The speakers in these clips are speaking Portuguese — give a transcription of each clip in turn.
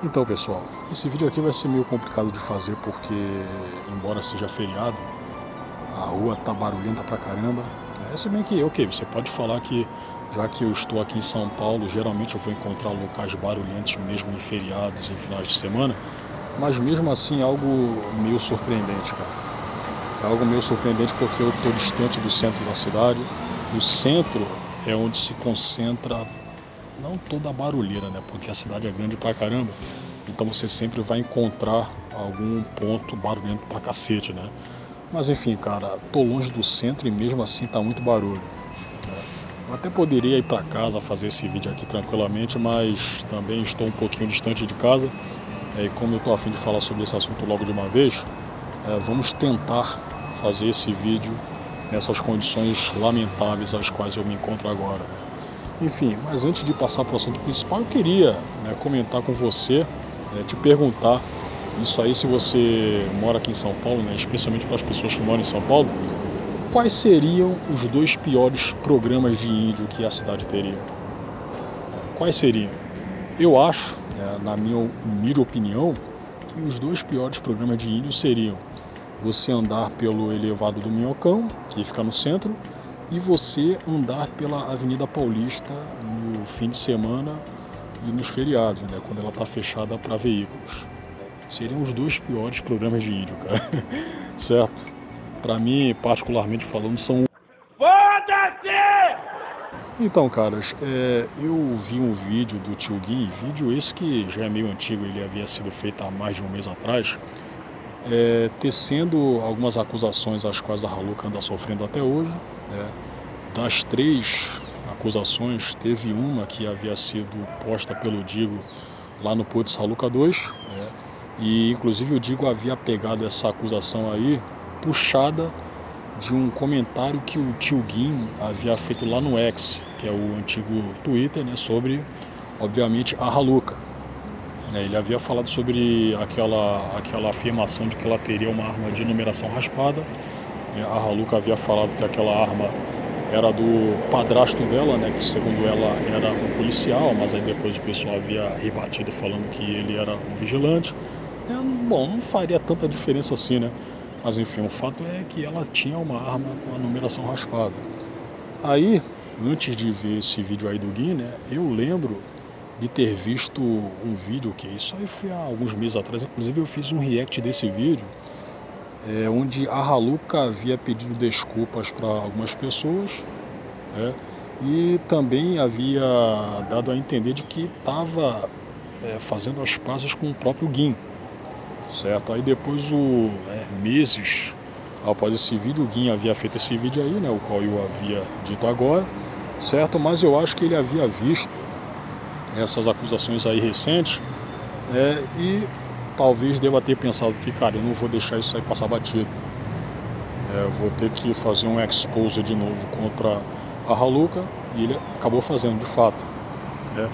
Então, pessoal, esse vídeo aqui vai ser meio complicado de fazer porque, embora seja feriado, a rua tá barulhenta pra caramba. Se bem que, ok, você pode falar que, já que eu estou aqui em São Paulo, geralmente eu vou encontrar locais barulhentos mesmo em feriados, em finais de semana, mas mesmo assim é algo meio surpreendente, cara. É algo meio surpreendente porque eu estou distante do centro da cidade. O centro é onde se concentra não toda a barulheira, né? Porque a cidade é grande pra caramba. Então você sempre vai encontrar algum ponto barulhento pra cacete, né? Mas enfim, cara, tô longe do centro e mesmo assim tá muito barulho, né? Eu até poderia ir pra casa fazer esse vídeo aqui tranquilamente, mas também estou um pouquinho distante de casa. E como eu tô a fim de falar sobre esse assunto logo de uma vez, vamos tentar fazer esse vídeo nessas condições lamentáveis às quais eu me encontro agora. Enfim, mas antes de passar para o assunto principal, eu queria, comentar com você, te perguntar, isso aí se você mora aqui em São Paulo, né, especialmente para as pessoas que moram em São Paulo, quais seriam os dois piores programas de índio que a cidade teria? Quais seriam? Eu acho, na minha humilde opinião, que os dois piores programas de índio seriam você andar pelo elevado do Minhocão, que fica no centro, e você andar pela Avenida Paulista no fim de semana e nos feriados, né, quando ela está fechada para veículos. Seriam os dois piores programas de índio, cara. Certo? Para mim, particularmente falando, são... Foda-se! Então, caras, eu vi um vídeo do Tio Gui, vídeo esse que já é meio antigo, ele havia sido feito há mais de um mês atrás, tecendo algumas acusações às quais a Raluca anda sofrendo até hoje, né? Das três acusações, teve uma que havia sido posta pelo Digo lá no Putz Raluca 2, né? E inclusive o Digo havia pegado essa acusação aí, puxada de um comentário que o Tio Guim havia feito lá no X, que é o antigo Twitter, né, sobre, obviamente, a Raluca. Ele havia falado sobre aquela afirmação de que ela teria uma arma de numeração raspada. A Raluca havia falado que aquela arma era do padrasto dela, né, que segundo ela era um policial, mas aí depois o pessoal havia rebatido falando que ele era um vigilante. Bom, não faria tanta diferença assim, né? Mas enfim, o fato é que ela tinha uma arma com a numeração raspada. Aí, antes de ver esse vídeo aí do Gui, né, eu lembro de ter visto um vídeo, que isso aí foi há alguns meses atrás, inclusive eu fiz um react desse vídeo, onde a Raluca havia pedido desculpas para algumas pessoas, né, e também havia dado a entender de que estava fazendo as pazes com o próprio Gui, certo? Aí depois, meses após esse vídeo, o Gui havia feito esse vídeo aí, né, o qual eu havia dito agora, certo? Mas eu acho que ele havia visto essas acusações aí recentes, e talvez deva ter pensado que, cara, eu não vou deixar isso aí passar batido. Eu vou ter que fazer um expose de novo contra a Raluca, e ele acabou fazendo, de fato, né?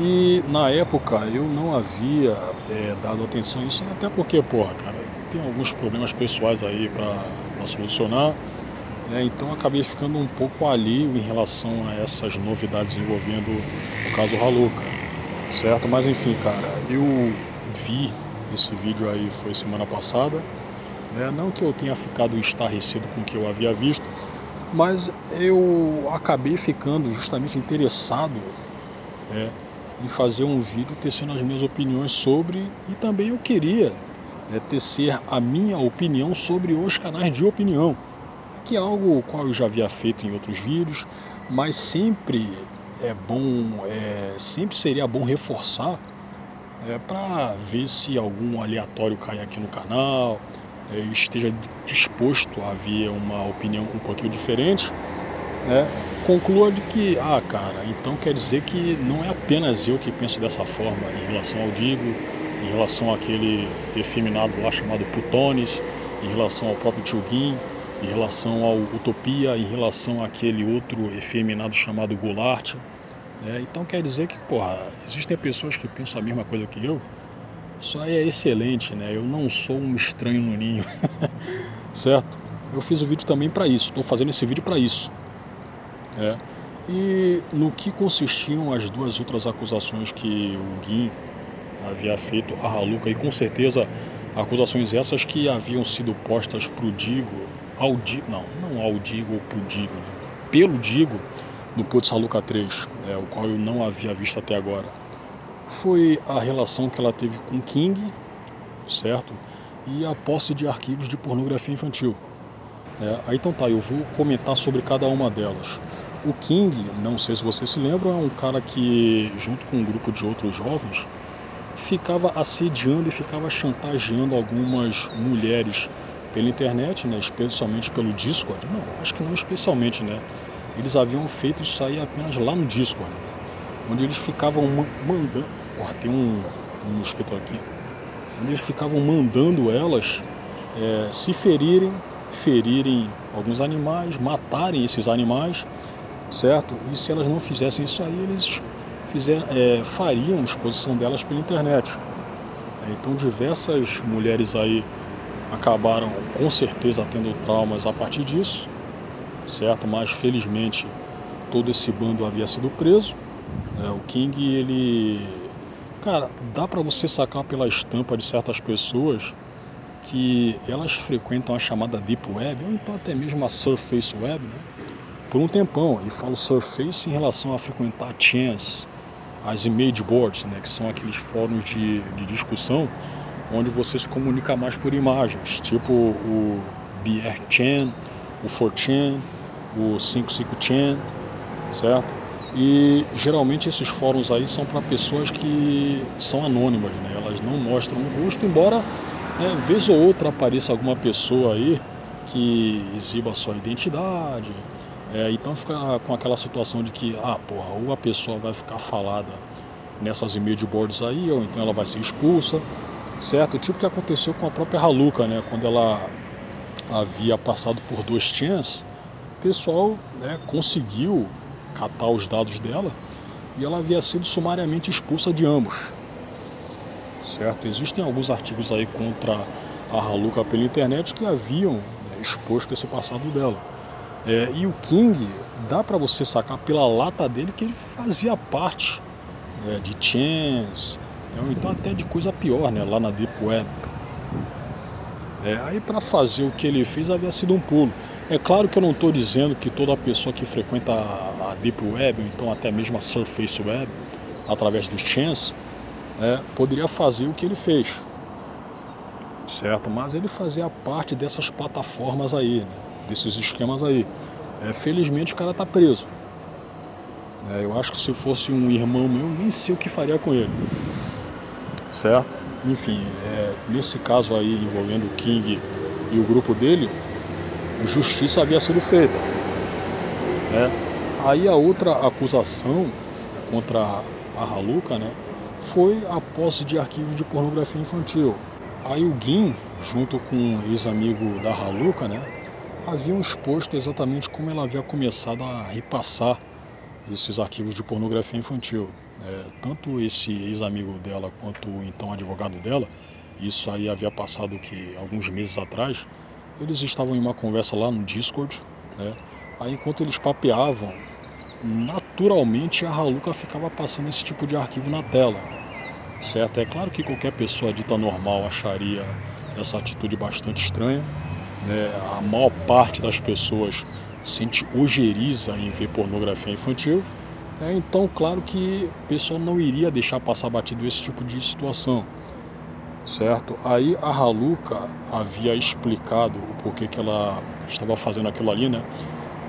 E na época eu não havia dado atenção a isso, até porque, porra, cara, tem alguns problemas pessoais aí para solucionar, né? Então acabei ficando um pouco alheio em relação a essas novidades envolvendo o caso Raluca, certo? Mas enfim, cara, eu vi esse vídeo aí, foi semana passada, né? Não que eu tenha ficado estarrecido com o que eu havia visto, mas eu acabei ficando justamente interessado, né, em fazer um vídeo tecendo as minhas opiniões sobre, e também eu queria, tecer a minha opinião sobre os canais de opinião, que é algo o qual eu já havia feito em outros vídeos, mas sempre é bom, sempre seria bom reforçar, para ver se algum aleatório cai aqui no canal, esteja disposto a ver uma opinião um pouquinho diferente, né? Conclua de que, cara, então quer dizer que não é apenas eu que penso dessa forma em relação ao Digo, em relação àquele efeminado lá chamado Putones, em relação ao próprio Tio Gui, em relação ao Utopia, em relação àquele outro efeminado chamado Goulart, né? Então quer dizer que, porra, existem pessoas que pensam a mesma coisa que eu. Isso aí é excelente, né? Eu não sou um estranho no ninho, certo? Eu fiz o vídeo também para isso, estou fazendo esse vídeo para isso. E no que consistiam as duas outras acusações que o Gui havia feito a Raluca, e com certeza acusações essas que haviam sido postas pro Digo, não ao Digo ou pro Digo, pelo Digo, no Putz Raluca 3, o qual eu não havia visto até agora. Foi a relação que ela teve com King, certo? E a posse de arquivos de pornografia infantil. Aí então tá, eu vou comentar sobre cada uma delas. O King, não sei se você se lembra, é um cara que, junto com um grupo de outros jovens, ficava assediando e ficava chantageando algumas mulheres pela internet, né, especialmente pelo Discord. Não, acho que não especialmente, né? Eles haviam feito isso aí apenas lá no Discord, onde eles ficavam mandando... tem um mosquito aqui. Onde eles ficavam mandando elas se ferirem alguns animais, matarem esses animais, certo? E se elas não fizessem isso aí, eles fariam exposição delas pela internet. Então diversas mulheres aí acabaram com certeza tendo traumas a partir disso, certo? Mas felizmente todo esse bando havia sido preso. O King, ele... Cara, dá pra você sacar pela estampa de certas pessoas que elas frequentam a chamada Deep Web, ou então até mesmo a Surface Web, né? Por um tempão. E falo Surface em relação a frequentar chans, as image boards, né? Que são aqueles fóruns de discussão onde você se comunica mais por imagens, tipo o BR-chan, o 4chan, o 55chan, certo? E geralmente esses fóruns aí são para pessoas que são anônimas, né? Elas não mostram o rosto, embora vez ou outra apareça alguma pessoa aí que exiba a sua identidade. Então fica com aquela situação de que, ou a pessoa vai ficar falada nessas image boards aí, ou então ela vai ser expulsa, certo? Tipo que aconteceu com a própria Raluca, né? Quando ela havia passado por 2 chans, o pessoal, conseguiu catar os dados dela e ela havia sido sumariamente expulsa de ambos, certo? Existem alguns artigos aí contra a Raluca pela internet que haviam exposto esse passado dela. E o King, dá pra você sacar pela lata dele que ele fazia parte de chans, ou então até de coisa pior, né, lá na Deep Web. Aí para fazer o que ele fez havia sido um pulo. É claro que eu não estou dizendo que toda pessoa que frequenta a Deep Web, ou então até mesmo a Surface Web, através dos chans, poderia fazer o que ele fez, certo? Mas ele fazia parte dessas plataformas aí, né? Desses esquemas aí. Felizmente o cara está preso. Eu acho que se fosse um irmão meu, nem sei o que faria com ele, certo? Enfim, nesse caso aí envolvendo o King e o grupo dele, justiça havia sido feita, né? Aí a outra acusação contra a Raluca, né, foi a posse de arquivos de pornografia infantil. Aí o Gin, junto com o ex-amigo da Raluca, né, haviam exposto exatamente como ela havia começado a repassar esses arquivos de pornografia infantil. Tanto esse ex-amigo dela quanto o então advogado dela, isso aí havia passado que alguns meses atrás, eles estavam em uma conversa lá no Discord, né? Aí enquanto eles papeavam, naturalmente a Raluca ficava passando esse tipo de arquivo na tela, certo? É claro que qualquer pessoa dita normal acharia essa atitude bastante estranha, né? A maior parte das pessoas sente ojeriza em ver pornografia infantil, então claro que o pessoal não iria deixar passar batido esse tipo de situação, certo? Aí a Raluca havia explicado o porquê que ela estava fazendo aquilo ali, né?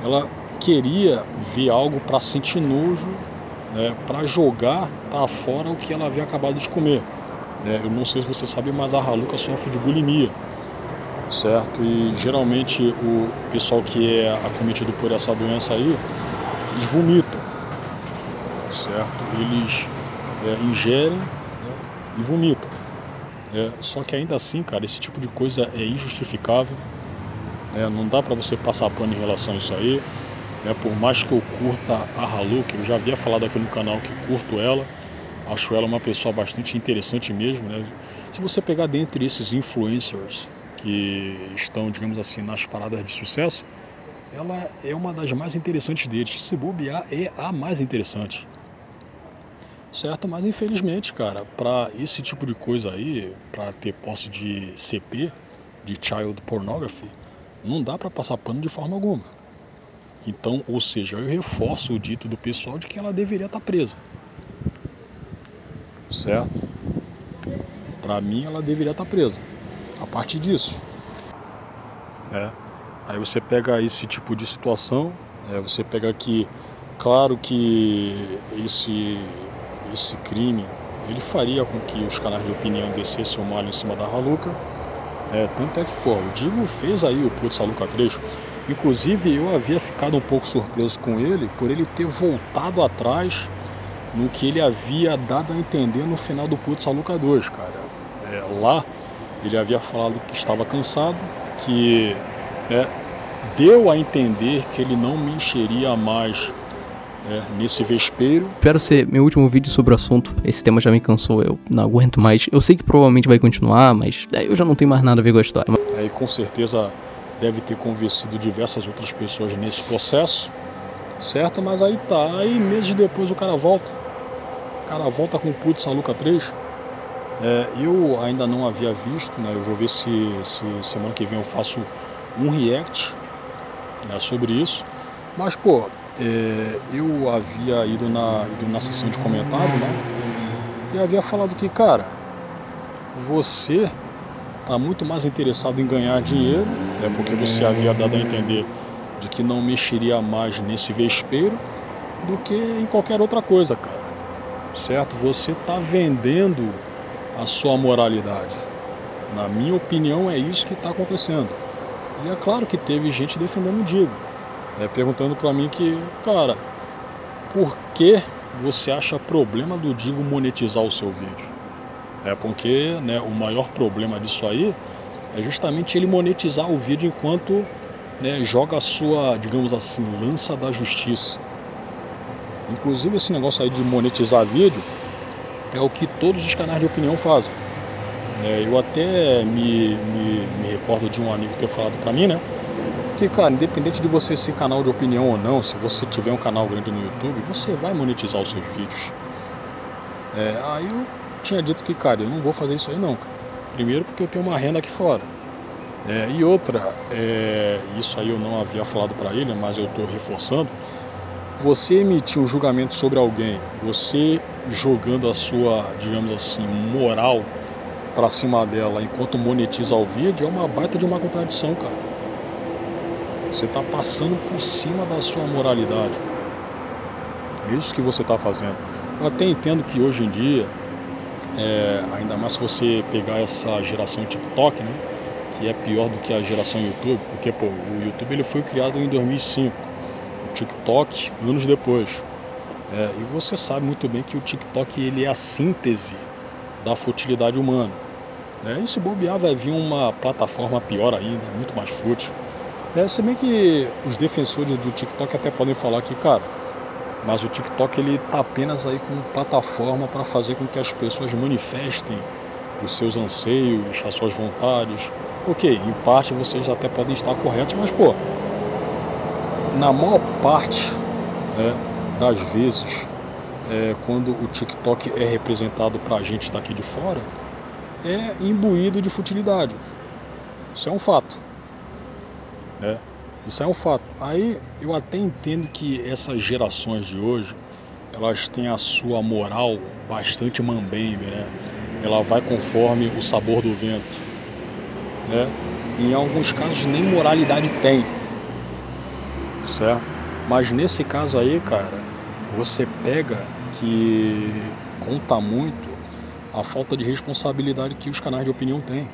Ela queria ver algo para sentir nojo, né? Para jogar para fora o que ela havia acabado de comer, né? Eu não sei se você sabe, mas a Raluca sofre de bulimia, certo? E geralmente o pessoal que é acometido por essa doença aí, eles vomitam, certo? Eles ingerem, né, e vomitam. Só que ainda assim, cara, esse tipo de coisa é injustificável, não dá pra você passar pano em relação a isso aí, por mais que eu curta a Raluca, eu já havia falado aqui no canal que curto ela, acho ela uma pessoa bastante interessante mesmo, né? Se você pegar dentre esses influencers que estão, digamos assim, nas paradas de sucesso, ela é uma das mais interessantes deles. Se bobear, é a mais interessante, certo? Mas infelizmente, cara, para esse tipo de coisa aí, para ter posse de CP, de Child Pornography, não dá para passar pano de forma alguma. Então, ou seja, eu reforço o dito do pessoal de que ela deveria estar presa, certo? Para mim, ela deveria estar presa. A partir disso, aí você pega esse tipo de situação, você pega que, claro que esse crime, ele faria com que os canais de opinião descessem o malho em cima da Raluca. Tanto é que, pô, o Digo fez aí o Putz Raluca 3. Inclusive, eu havia ficado um pouco surpreso com ele por ele ter voltado atrás no que ele havia dado a entender no final do Putz Raluca 2, cara. Lá, ele havia falado que estava cansado, que deu a entender que ele não me encheria mais nesse vespeiro. Espero ser meu último vídeo sobre o assunto. Esse tema já me cansou, eu não aguento mais. Eu sei que provavelmente vai continuar, mas eu já não tenho mais nada a ver com a história. E com certeza deve ter convencido diversas outras pessoas nesse processo, certo? Mas aí tá, aí meses depois o cara volta. O cara volta com o Putz Raluca 3. Eu ainda não havia visto, né? Eu vou ver se semana que vem eu faço um react sobre isso. Mas, pô, eu havia ido na sessão de comentário, né? E havia falado que, cara, você está muito mais interessado em ganhar dinheiro, porque você havia dado a entender de que não mexeria mais nesse vespeiro do que em qualquer outra coisa, cara, certo? Você está vendendo a sua moralidade. Na minha opinião, é isso que está acontecendo. E é claro que teve gente defendendo o Digo, perguntando para mim que, cara, por que você acha problema do Digo monetizar o seu vídeo? Porque, né, o maior problema disso aí é justamente ele monetizar o vídeo enquanto, né, joga a sua, digamos assim, lança da justiça. Inclusive esse negócio aí de monetizar vídeo é o que todos os canais de opinião fazem. Eu até me recordo de um amigo ter falado pra mim, né? Que, cara, independente de você ser canal de opinião ou não, se você tiver um canal grande no YouTube, você vai monetizar os seus vídeos. Aí eu tinha dito que, cara, eu não vou fazer isso aí não, cara. Primeiro porque eu tenho uma renda aqui fora. E outra, isso aí eu não havia falado pra ele, mas eu tô reforçando. Você emitir um julgamento sobre alguém, você jogando a sua, digamos assim, moral pra cima dela enquanto monetiza o vídeo, é uma baita de uma contradição, cara. Você tá passando por cima da sua moralidade. É isso que você tá fazendo. Eu até entendo que hoje em dia, ainda mais se você pegar essa geração TikTok, né, que é pior do que a geração YouTube, porque, pô, o YouTube ele foi criado em 2005, o TikTok anos depois. E você sabe muito bem que o TikTok ele é a síntese da futilidade humana. E se bobear vai vir uma plataforma pior ainda, muito mais fútil. Se bem que os defensores do TikTok até podem falar que, cara, mas o TikTok ele tá apenas aí como plataforma para fazer com que as pessoas manifestem os seus anseios, as suas vontades. Ok, em parte vocês até podem estar corretos, mas, pô, na maior parte, das vezes, quando o TikTok é representado pra gente daqui de fora, é imbuído de futilidade. Isso é um fato. Isso é um fato. Aí eu até entendo que essas gerações de hoje, elas têm a sua moral bastante mambembe, né? Ela vai conforme o sabor do vento, Em alguns casos nem moralidade tem, certo? Mas nesse caso aí, cara, você pega que conta muito a falta de responsabilidade que os canais de opinião têm.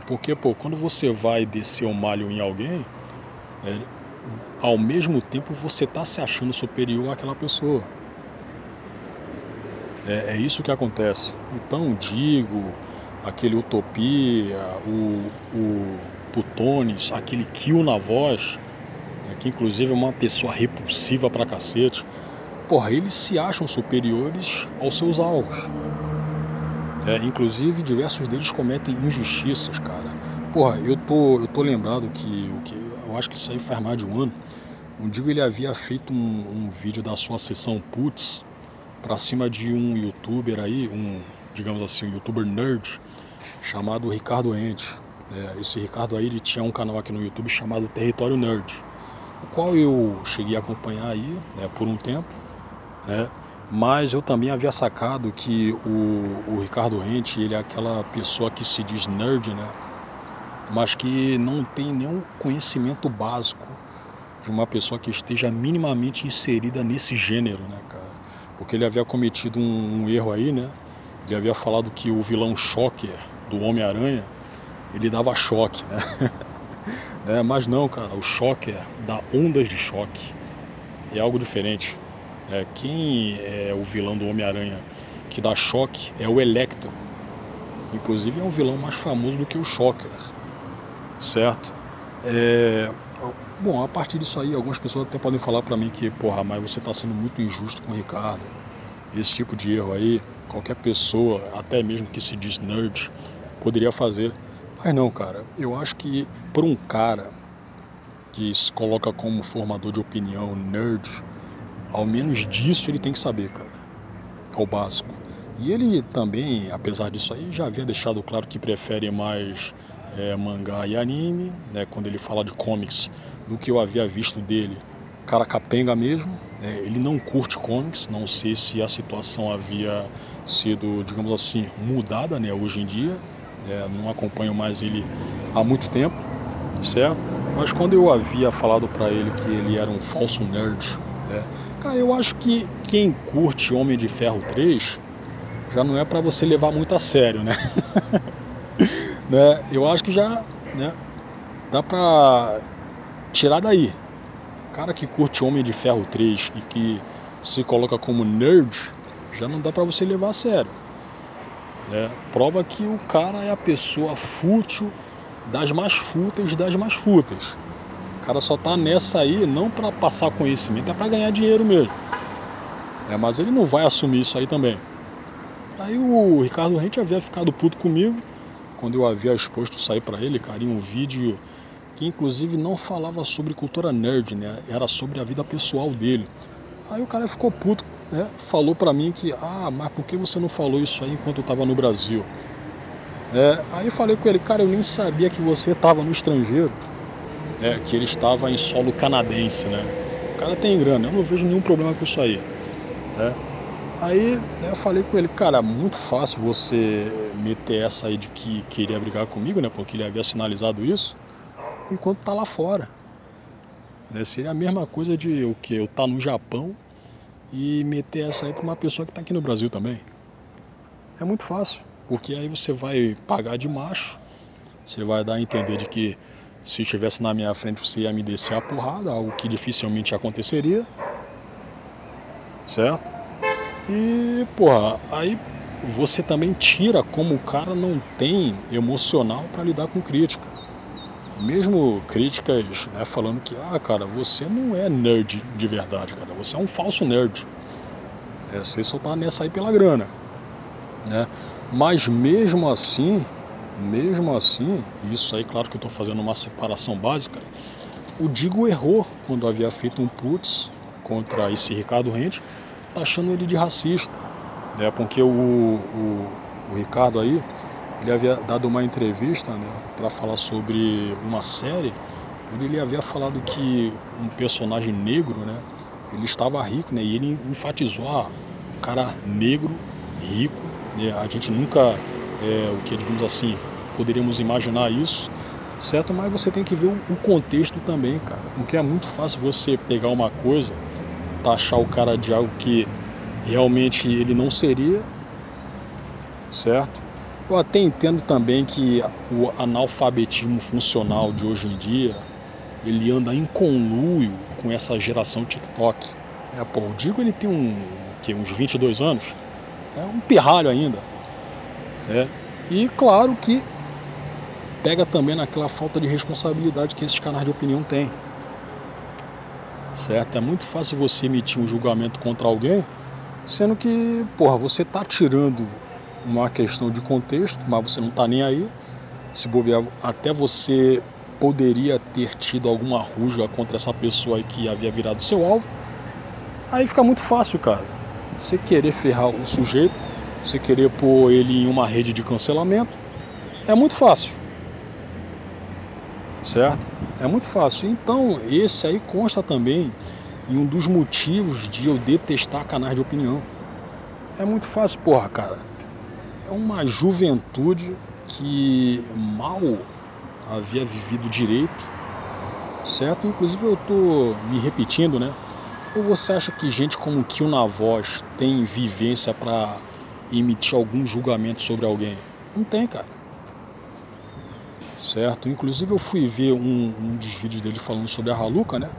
Porque, pô, quando você vai descer o malho em alguém, ao mesmo tempo você está se achando superior àquela pessoa. É isso que acontece. Então, Digo, aquele Utopia, o Putones, aquele Kill na voz, que inclusive é uma pessoa repulsiva pra cacete, porra, eles se acham superiores aos seus alvos. Inclusive diversos deles cometem injustiças, cara. Porra, eu tô lembrado que eu acho que isso aí faz mais de um ano. Um dia ele havia feito um vídeo da sua sessão Putz, pra cima de um youtuber aí, digamos assim, um youtuber nerd, chamado Ricardo Ente. Esse Ricardo aí, ele tinha um canal aqui no YouTube chamado Território Nerd, o qual eu cheguei a acompanhar aí, por um tempo, né? Mas eu também havia sacado que o Ricardo Ente, ele é aquela pessoa que se diz nerd, né? Mas que não tem nenhum conhecimento básico de uma pessoa que esteja minimamente inserida nesse gênero, né, cara? Porque ele havia cometido um erro aí, né? Ele havia falado que o vilão Shocker do Homem-Aranha, ele dava choque, né? Mas não, cara, o Shocker dá ondas de choque. É algo diferente. Quem é o vilão do Homem-Aranha que dá choque é o Electro. Inclusive é um vilão mais famoso do que o Shocker, certo? Bom, a partir disso aí, algumas pessoas até podem falar pra mim que, porra, mas você tá sendo muito injusto com o Ricardo. Esse tipo de erro aí, qualquer pessoa, até mesmo que se diz nerd, poderia fazer. Mas não, cara, eu acho que por um cara que se coloca como formador de opinião nerd, ao menos disso ele tem que saber, cara. É o básico. E ele também, apesar disso aí, já havia deixado claro que prefere mais mangá e anime, né, quando ele fala de comics, do que eu havia visto dele. Cara capenga mesmo, ele não curte comics, não sei se a situação havia sido, digamos assim, mudada, né, hoje em dia. Não acompanho mais ele há muito tempo, certo? Mas quando eu havia falado pra ele que ele era um falso nerd, cara, eu acho que quem curte Homem de Ferro 3 já não é pra você levar muito a sério, né? Eu acho que já, né, dá pra tirar daí. Cara que curte Homem de Ferro 3 e que se coloca como nerd, já não dá pra você levar a sério. Prova que o cara é a pessoa fútil das mais fúteis das mais fúteis. O cara só tá nessa aí não pra passar conhecimento, é pra ganhar dinheiro mesmo. Mas ele não vai assumir isso aí também. Aí o Ricardo Rente havia ficado puto comigo quando eu havia exposto isso aí pra ele, cara, em um vídeo que inclusive não falava sobre cultura nerd, né? Era sobre a vida pessoal dele. Aí o cara ficou puto, falou pra mim que, mas por que você não falou isso aí enquanto eu tava no Brasil? Aí eu falei com ele, cara, eu nem sabia que você tava no estrangeiro, que ele estava em solo canadense, né? O cara tem grana, eu não vejo nenhum problema com isso aí, Aí eu falei com ele, cara, muito fácil você meter essa aí de que queria brigar comigo, né? Porque ele havia sinalizado isso, enquanto tá lá fora. Seria a mesma coisa de o que? Eu tá no Japão e meter essa aí pra uma pessoa que tá aqui no Brasil também. É muito fácil, porque aí você vai pagar de macho, você vai dar a entender de que se estivesse na minha frente você ia me descer a porrada, algo que dificilmente aconteceria, certo? E, porra, aí você também tira como o cara não tem emocional pra lidar com crítica. Mesmo críticas, falando que, cara, você não é nerd de verdade, cara, você é um falso nerd. Você só tá nessa aí pela grana, Mas mesmo assim, isso aí, claro que eu tô fazendo uma separação básica, o Digo errou quando havia feito um putz contra esse Ricardo Rente, taxando ele de racista, porque o Ricardo aí, ele havia dado uma entrevista, para falar sobre uma série, onde ele havia falado que um personagem negro, ele estava rico, e ele enfatizou, o cara negro, rico, a gente nunca, o que digamos assim, poderíamos imaginar isso, certo? Mas você tem que ver o contexto também, cara, porque é muito fácil você pegar uma coisa, taxar o cara de algo que realmente ele não seria, certo? Eu até entendo também que o analfabetismo funcional de hoje em dia, ele anda em conluio com essa geração TikTok. O Digo, ele tem uns 22 anos, um pirralho ainda, E claro que pega também naquela falta de responsabilidade que esses canais de opinião têm, certo? É muito fácil você emitir um julgamento contra alguém, sendo que, porra, você tá tirando uma questão de contexto, mas você não tá nem aí. Se bobear, até você poderia ter tido alguma rusga contra essa pessoa aí que havia virado seu alvo. Aí fica muito fácil, cara. você querer ferrar o sujeito, você querer pôr ele em uma rede de cancelamento, é muito fácil, certo? É muito fácil. Então, esse aí consta também em um dos motivos de eu detestar canais de opinião. É muito fácil, porra, cara. É uma juventude que mal havia vivido direito, certo? Inclusive eu tô me repetindo, né? Ou você acha que gente como Kill na Voz tem vivência para emitir algum julgamento sobre alguém? Não tem, cara. Certo? Inclusive eu fui ver um dos vídeos dele falando sobre a Haluca, né?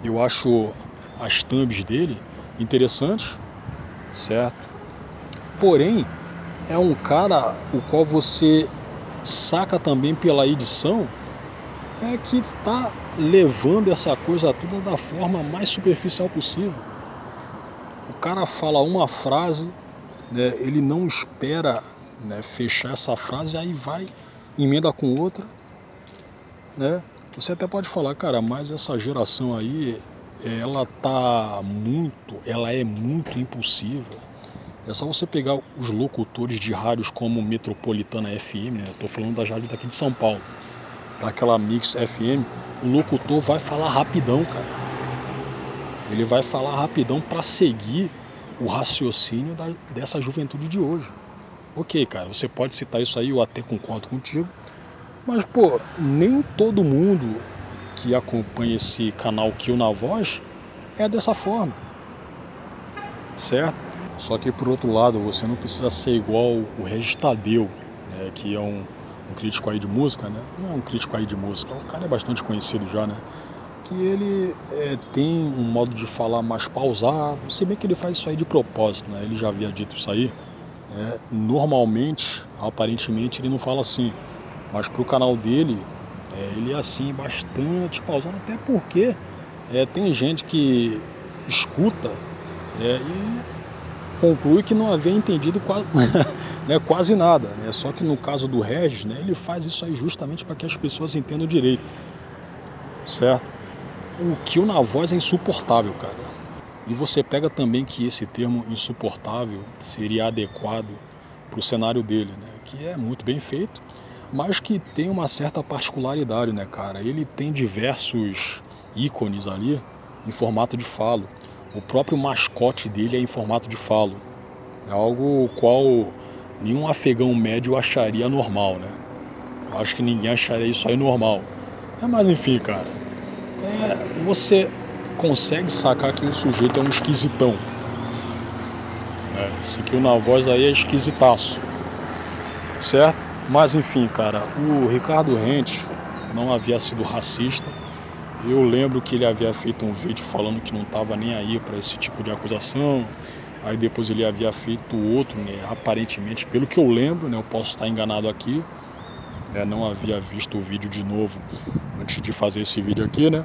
Eu acho as thumbs dele interessantes, certo? Porém, é um cara o qual você saca também pela edição que está levando essa coisa toda da forma mais superficial possível. O cara fala uma frase, né, ele não espera, né, fechar essa frase, aí vai, emenda com outra, né? Você até pode falar, cara, mas essa geração aí, ela é muito impulsiva. É só você pegar os locutores de rádios como Metropolitana FM, né? Estou falando das rádios daqui de São Paulo, daquela Mix FM, o locutor vai falar rapidão, cara. Ele vai falar rapidão para seguir o raciocínio dessa juventude de hoje. Ok, cara, você pode citar isso aí, eu até concordo contigo, mas, pô, nem todo mundo que acompanha esse canal Kill na Voz é dessa forma, certo? Só que, por outro lado, você não precisa ser igual o Regis Tadeu, né, que é um crítico aí de música, né? Não é um crítico aí de música, o cara é bastante conhecido já, né? Que ele tem um modo de falar mais pausado, se bem que ele faz isso aí de propósito, né? Ele já havia dito isso aí. Normalmente, aparentemente, ele não fala assim, mas pro canal dele, ele é assim, bastante pausado, até porque tem gente que escuta e conclui que não havia entendido quase, né, quase nada, né? Só que no caso do Regis, né, ele faz isso aí justamente para que as pessoas entendam direito, certo? O Kill na Voz é insuportável, cara. E você pega também que esse termo insuportável seria adequado para o cenário dele, né? Que é muito bem feito, mas que tem uma certa particularidade, né, cara? Ele tem diversos ícones ali em formato de falo. O próprio mascote dele é em formato de falo. É algo qual nenhum afegão médio acharia normal, né? Eu acho que ninguém acharia isso aí normal. Mas enfim, cara. Você consegue sacar que o sujeito é um esquisitão. Esse Kill na Voz aí é esquisitaço, certo? Mas enfim, cara, o Ricardo Rente não havia sido racista. Eu lembro que ele havia feito um vídeo falando que não estava nem aí para esse tipo de acusação. Aí depois ele havia feito outro, né, aparentemente, pelo que eu lembro, né, eu posso estar enganado aqui. Não havia visto o vídeo de novo antes de fazer esse vídeo aqui, né?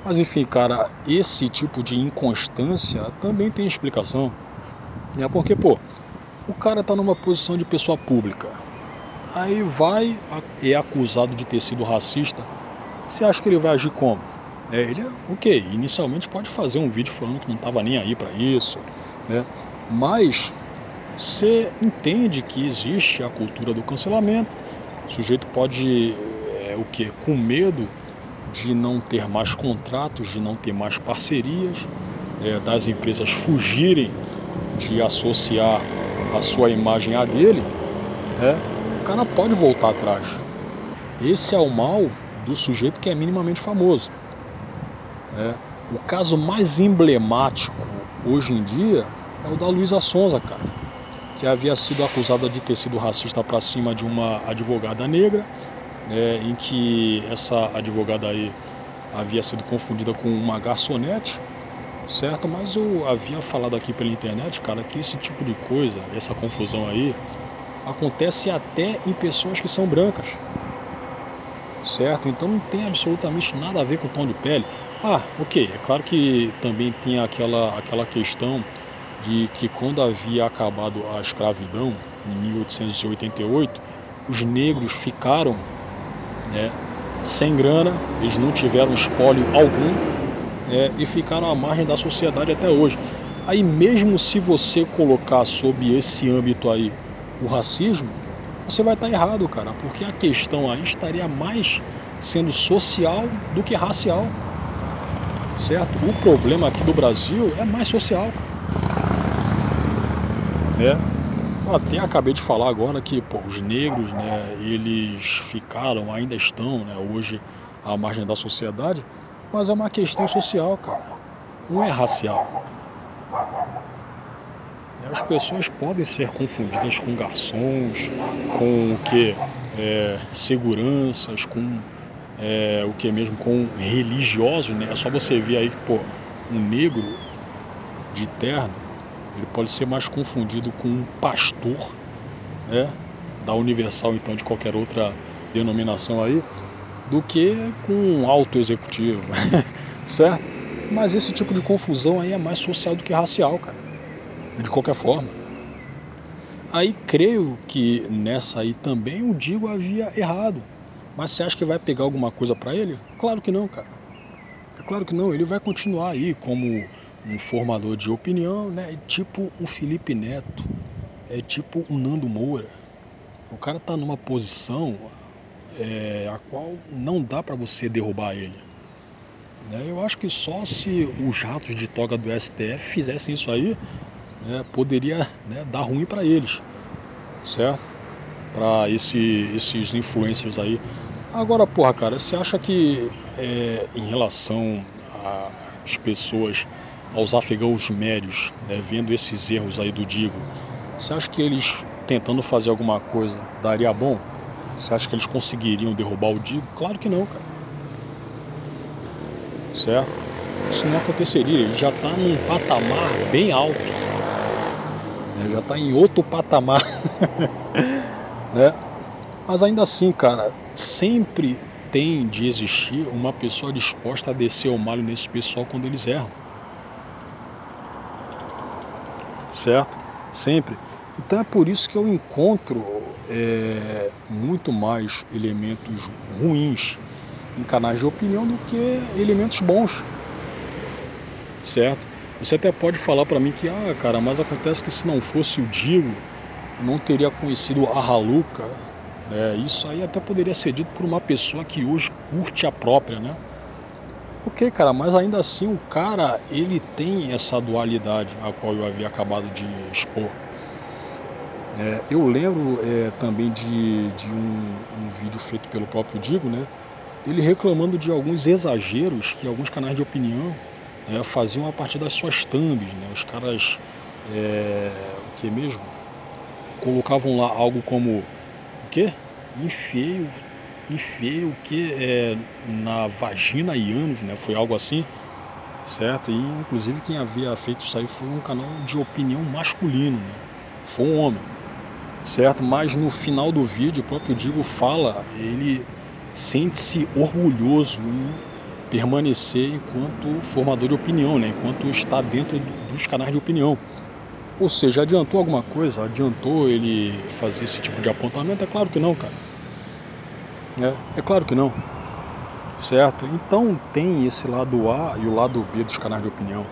Mas enfim, cara, esse tipo de inconstância também tem explicação. Porque, pô, o cara tá numa posição de pessoa pública. Aí é acusado de ter sido racista. Você acha que ele vai agir como? Inicialmente pode fazer um vídeo falando que não estava nem aí para isso, né? Mas você entende que existe a cultura do cancelamento. O sujeito pode, com medo de não ter mais contratos, de não ter mais parcerias, das empresas fugirem de associar a sua imagem à dele, o cara pode voltar atrás. Esse é o mal do sujeito que é minimamente famoso. O caso mais emblemático hoje em dia é o da Luísa Sonza, cara, que havia sido acusada de ter sido racista para cima de uma advogada negra, em que essa advogada aí havia sido confundida com uma garçonete, certo? Mas eu havia falado aqui pela internet, cara, que esse tipo de coisa, essa confusão aí, acontece até em pessoas que são brancas, certo? Então não tem absolutamente nada a ver com o tom de pele. É claro que também tem aquela questão de que quando havia acabado a escravidão, em 1888, os negros ficaram, sem grana, eles não tiveram espólio algum, e ficaram à margem da sociedade até hoje. Aí mesmo se você colocar sob esse âmbito aí o racismo, você vai estar errado, cara, porque a questão aí estaria mais sendo social do que racial, certo? O problema aqui do Brasil é mais social, cara, né? Eu até acabei de falar agora que, pô, os negros, né, eles ficaram, ainda estão, né, hoje à margem da sociedade, mas é uma questão social, cara, não é racial. As pessoas podem ser confundidas com garçons, com o que? Seguranças, com o que mesmo? Com religiosos, né? É só você ver aí que, pô, um negro de terno, ele pode ser mais confundido com um pastor, né? Da Universal, então, de qualquer outra denominação aí, do que com um alto executivo, certo? Mas esse tipo de confusão aí é mais social do que racial, cara, de qualquer forma. Aí creio que nessa aí também o Digo havia errado. Mas você acha que vai pegar alguma coisa pra ele? Claro que não, cara. É claro que não, ele vai continuar aí como um formador de opinião, né? É tipo um Felipe Neto, é tipo um Nando Moura. O cara tá numa posição a qual não dá pra você derrubar ele, né? Eu acho que só se os ratos de toga do STF fizessem isso aí, né, poderia, né, dar ruim pra eles, certo? Para esses influencers aí. Agora, porra, cara, você acha que em relação às pessoas, aos afegãos médios, né, vendo esses erros aí do Digo, você acha que eles tentando fazer alguma coisa daria bom? Você acha que eles conseguiriam derrubar o Digo? Claro que não, cara. Certo? Isso não aconteceria. Ele já está num patamar bem alto, né? Já está em outro patamar, né? Mas ainda assim, cara, sempre tem de existir uma pessoa disposta a descer o malho nesse pessoal quando eles erram, certo? Sempre. Então é por isso que eu encontro muito mais elementos ruins em canais de opinião do que elementos bons, certo? Você até pode falar pra mim que, cara, mas acontece que se não fosse o Digo, eu não teria conhecido a Raluca. Isso aí até poderia ser dito por uma pessoa que hoje curte a própria, né? Ok, cara, mas ainda assim o cara, ele tem essa dualidade a qual eu havia acabado de expor. Eu lembro também de um vídeo feito pelo próprio Digo, né? Ele reclamando de alguns exageros que alguns canais de opinião faziam a partir das suas thumbs, né? Os caras, o que mesmo? Colocavam lá algo como, o quê? Enfiei o que na vagina e ânus, né? Foi algo assim, certo? E inclusive quem havia feito isso aí foi um canal de opinião masculino, né? Foi um homem, certo? Mas no final do vídeo o próprio Digo fala, ele sente-se orgulhoso em permanecer enquanto formador de opinião, né? Enquanto está dentro dos canais de opinião. Ou seja, adiantou alguma coisa? Adiantou ele fazer esse tipo de apontamento? É claro que não, cara. É claro que não, certo? Então tem esse lado A e o lado B dos canais de opinião,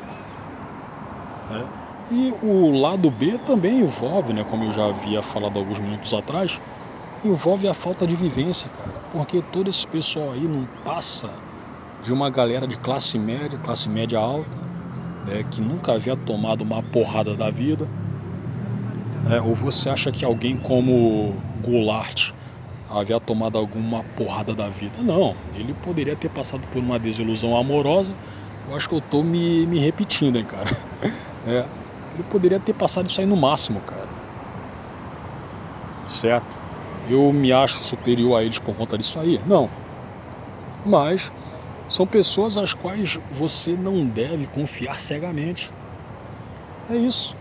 né? E o lado B também envolve, né, como eu já havia falado alguns minutos atrás, envolve a falta de vivência, cara. Porque todo esse pessoal aí não passa de uma galera de classe média alta, né, que nunca havia tomado uma porrada da vida. Ou você acha que alguém como Goulart havia tomado alguma porrada da vida? Não, ele poderia ter passado por uma desilusão amorosa. Eu acho que eu tô me repetindo, hein, cara. Ele poderia ter passado isso aí no máximo, cara, certo? Eu me acho superior a eles por conta disso aí? Não. Mas são pessoas às quais você não deve confiar cegamente. É isso,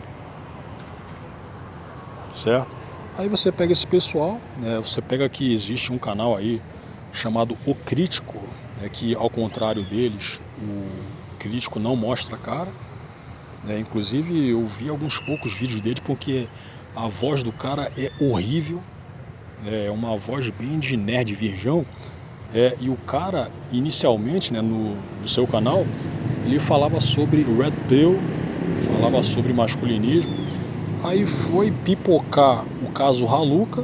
certo? Aí você pega esse pessoal, né, você pega que existe um canal aí chamado O Crítico, né, que ao contrário deles, o crítico não mostra a cara, né, inclusive eu vi alguns poucos vídeos dele porque a voz do cara é horrível, é uma voz bem de nerd virgão, e o cara inicialmente, né, no seu canal, ele falava sobre Red Pill, falava sobre masculinismo. Aí foi pipocar o caso Raluca,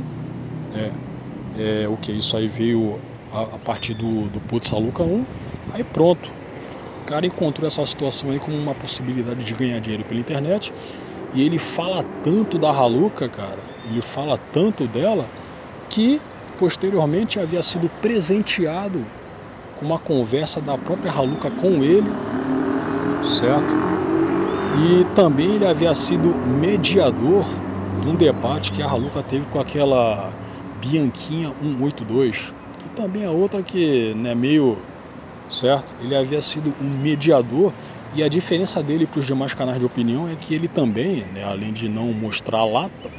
isso aí veio a partir do Putz Raluca 1. Aí pronto, o cara encontrou essa situação aí como uma possibilidade de ganhar dinheiro pela internet. E ele fala tanto da Raluca, cara, ele fala tanto dela, que posteriormente havia sido presenteado com uma conversa da própria Raluca com ele, certo? E também ele havia sido mediador de um debate que a Raluca teve com aquela Bianquinha 182, que também é outra que é meio, certo? Ele havia sido um mediador, e a diferença dele para os demais canais de opinião é que ele também, além de não mostrar lata,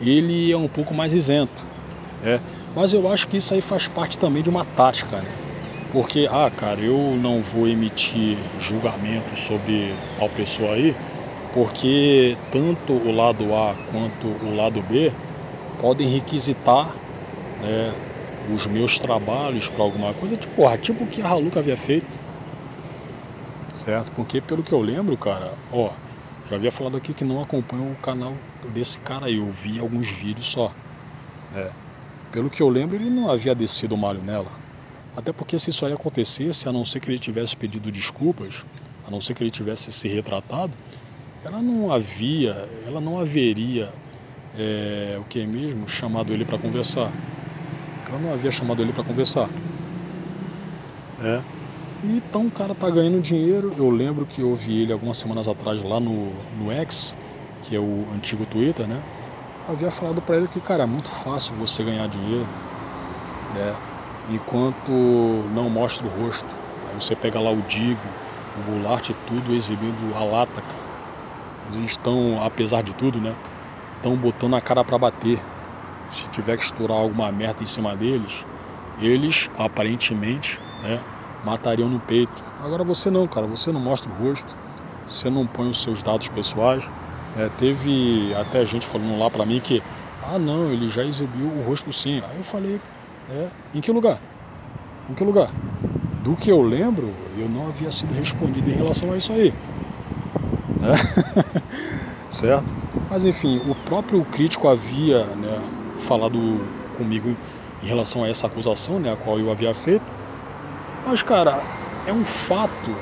ele é um pouco mais isento. Mas eu acho que isso aí faz parte também de uma tática, porque, cara, eu não vou emitir julgamento sobre tal pessoa aí, porque tanto o lado A quanto o lado B podem requisitar, os meus trabalhos para alguma coisa, tipo o que a Raluca havia feito, certo? Porque pelo que eu lembro, cara, já havia falado aqui que não acompanho o canal desse cara aí, eu vi alguns vídeos só. Pelo que eu lembro, ele não havia descido o malho nela. Até porque se isso aí acontecesse, a não ser que ele tivesse pedido desculpas, a não ser que ele tivesse se retratado, ela não haveria chamado ele para conversar. Ela não havia chamado ele para conversar. Então o cara tá ganhando dinheiro. Eu lembro que eu vi ele algumas semanas atrás lá no X, que é o antigo Twitter, havia falado para ele que, cara, é muito fácil você ganhar dinheiro, enquanto não mostra o rosto. Aí você pega lá o Digo, o Goulart e tudo exibindo a lata, cara. Eles estão, apesar de tudo, estão botando a cara para bater. Se tiver que estourar alguma merda em cima deles, eles aparentemente, matariam no peito. Agora você não, cara, você não mostra o rosto, você não põe os seus dados pessoais. Teve até gente falando lá pra mim que, não, ele já exibiu o rosto sim. Aí eu falei, em que lugar? Em que lugar? Do que eu lembro, eu não havia sido respondido em relação a isso aí. Certo? Mas enfim, o próprio crítico havia falado comigo em relação a essa acusação, a qual eu havia feito. Mas, cara, é um fato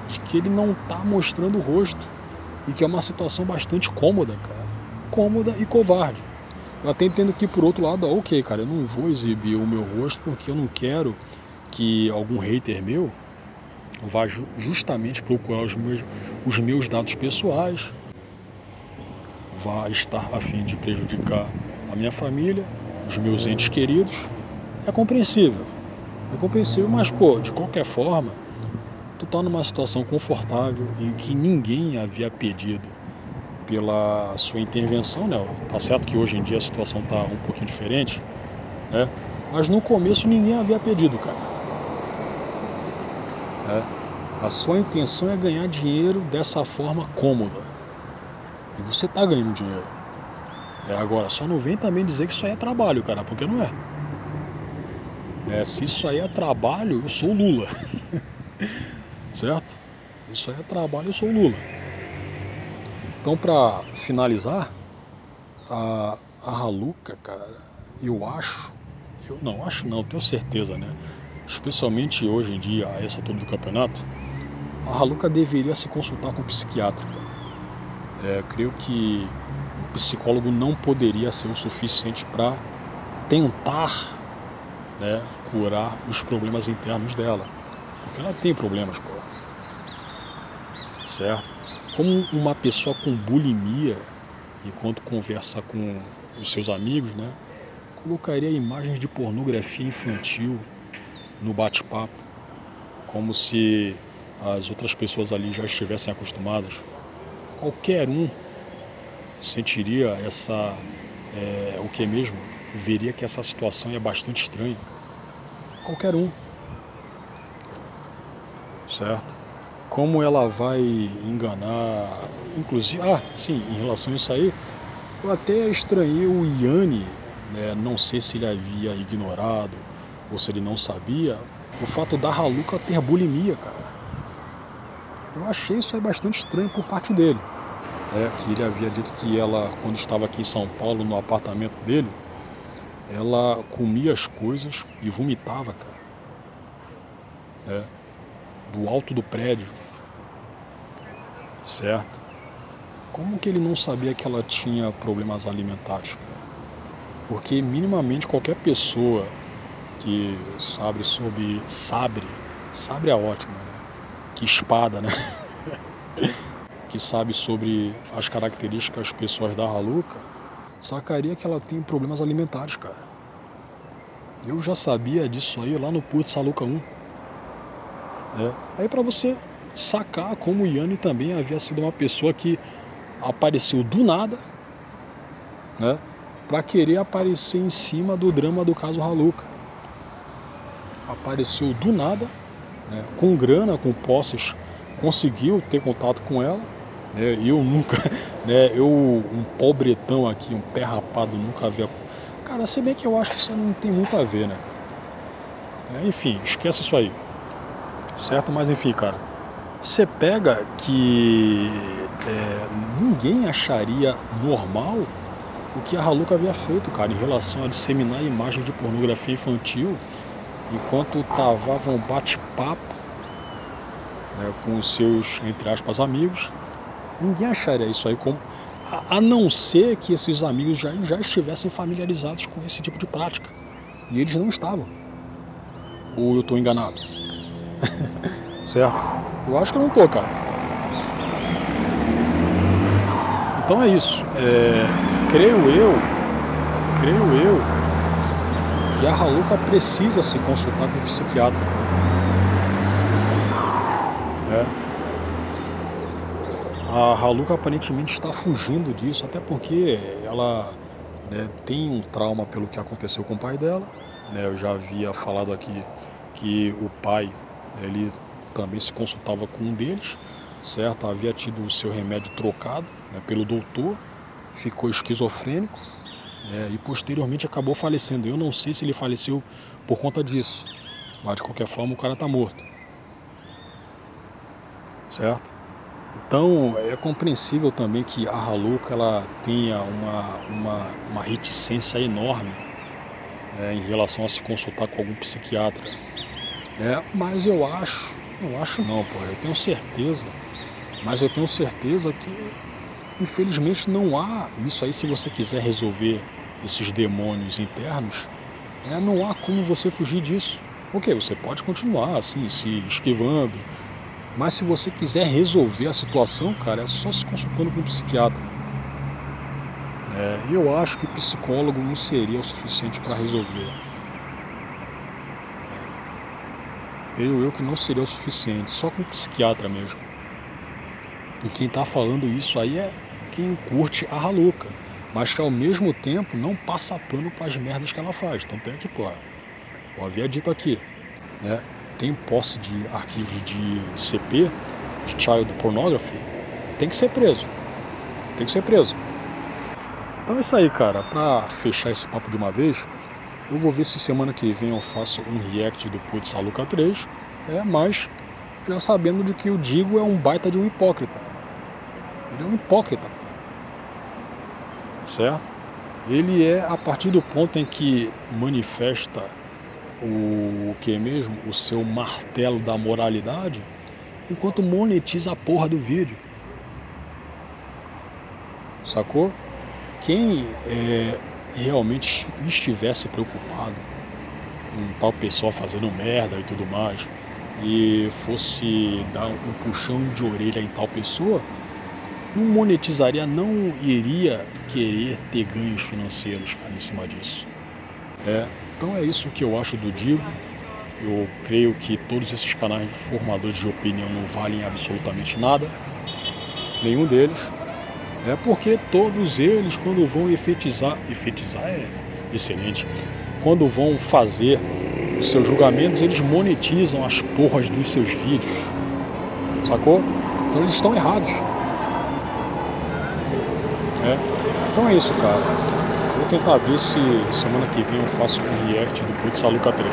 de que ele não está mostrando o rosto, e que é uma situação bastante cômoda, cara. Cômoda e covarde. Eu até entendo que, por outro lado, ok, cara, eu não vou exibir o meu rosto porque eu não quero que algum hater meu vá justamente procurar os meus dados pessoais, vá estar a fim de prejudicar a minha família, os meus entes queridos. É compreensível, mas, de qualquer forma, tu tá numa situação confortável em que ninguém havia pedido pela sua intervenção, Tá certo que hoje em dia a situação tá um pouquinho diferente, mas no começo ninguém havia pedido, cara. A sua intenção é ganhar dinheiro dessa forma cômoda. E você tá ganhando dinheiro. Agora, só não vem também dizer que isso aí é trabalho, cara, porque não é. Se isso aí é trabalho, eu sou o Lula. Certo? Isso aí é trabalho, eu sou o Lula. Então, pra finalizar, a Raluca, cara, eu tenho certeza, especialmente hoje em dia, a essa altura do campeonato, a Raluca deveria se consultar com um psiquiatra. Creio que o psicólogo não poderia ser o suficiente para tentar, curar os problemas internos dela, porque ela tem problemas, certo? Como uma pessoa com bulimia, enquanto conversa com os seus amigos, colocaria imagens de pornografia infantil no bate-papo, como se as outras pessoas ali já estivessem acostumadas. Qualquer um sentiria veria que essa situação é bastante estranha. Qualquer um, certo? Como ela vai enganar, inclusive, em relação a isso aí, eu até estranhei o Yanni, não sei se ele havia ignorado ou se ele não sabia, o fato da Raluca ter bulimia, cara. Eu achei isso aí bastante estranho por parte dele. Que ele havia dito que ela, quando estava aqui em São Paulo, no apartamento dele, ela comia as coisas e vomitava, cara. Do alto do prédio, certo? Como que ele não sabia que ela tinha problemas alimentares? Porque minimamente qualquer pessoa que sabre é ótimo, né? Que espada, né? Que sabe sobre as características pessoais da Raluca, sacaria que ela tem problemas alimentares, cara. Eu já sabia disso aí lá no Putz Saluca 1. Aí pra você sacar como o Yanni também havia sido uma pessoa que apareceu do nada, né? Pra querer aparecer em cima do drama do caso Raluca. Apareceu do nada, né? Com grana, com posses, conseguiu ter contato com ela. Eu nunca, um pobretão aqui, um pé rapado, nunca havia. Cara, se bem que eu acho que isso não tem muito a ver, né? Enfim, esquece isso aí, certo? Mas enfim, cara, você pega que ninguém acharia normal o que a Raluca havia feito, cara, em relação a disseminar imagens de pornografia infantil enquanto travava um bate-papo, né, com os seus, entre aspas, amigos. Ninguém acharia isso aí como... A não ser que esses amigos já estivessem familiarizados com esse tipo de prática. E eles não estavam. Ou eu estou enganado? Certo? Eu acho que eu não estou, cara. Então é isso. Creio eu que a Raluca precisa se consultar com o psiquiatra. A Raluca aparentemente está fugindo disso, até porque ela, né, tem um trauma pelo que aconteceu com o pai dela. Eu já havia falado aqui que o pai, ele também se consultava com um deles, certo? Havia tido o seu remédio trocado, né, pelo doutor, ficou esquizofrênico, e posteriormente acabou falecendo. Eu não sei se ele faleceu por conta disso, mas de qualquer forma o cara está morto, certo? Então é compreensível também que a Raluca ela tenha uma reticência enorme, em relação a se consultar com algum psiquiatra. Mas eu acho não, pô, eu tenho certeza, mas eu tenho certeza que infelizmente não há isso aí. Se você quiser resolver esses demônios internos, não há como você fugir disso. Ok, você pode continuar assim, se esquivando, mas se você quiser resolver a situação, cara, é só se consultando com um psiquiatra. Eu acho que psicólogo não seria o suficiente para resolver. Creio eu que não seria o suficiente, só com psiquiatra mesmo. E quem está falando isso aí é quem curte a Raluca, mas que ao mesmo tempo não passa pano para as merdas que ela faz. Tanto é que, pô, eu havia dito aqui, né? Tem posse de arquivos de CP, de Child Pornography, tem que ser preso. Então é isso aí, cara. Pra fechar esse papo de uma vez, eu vou ver se semana que vem eu faço um react do Putz Saluca 3, mas já sabendo de que o Digo é um baita de um hipócrita. Ele é um hipócrita, certo? Ele é a partir do ponto em que manifesta o que mesmo? O seu martelo da moralidade, enquanto monetiza a porra do vídeo. Sacou? Quem realmente estivesse preocupado com tal pessoa fazendo merda e tudo mais, e fosse dar um puxão de orelha em tal pessoa, não monetizaria, não iria querer ter ganhos financeiros, cara, em cima disso. Então é isso que eu acho do Digo. Eu creio que todos esses canais de formadores de opinião não valem absolutamente nada, nenhum deles. Porque todos eles, quando vão efetizar é excelente, quando vão fazer os seus julgamentos, eles monetizam as porras dos seus vídeos, sacou? Então eles estão errados. Então é isso, cara. Vou tentar ver se semana que vem eu faço um react do Putz Saluca 3.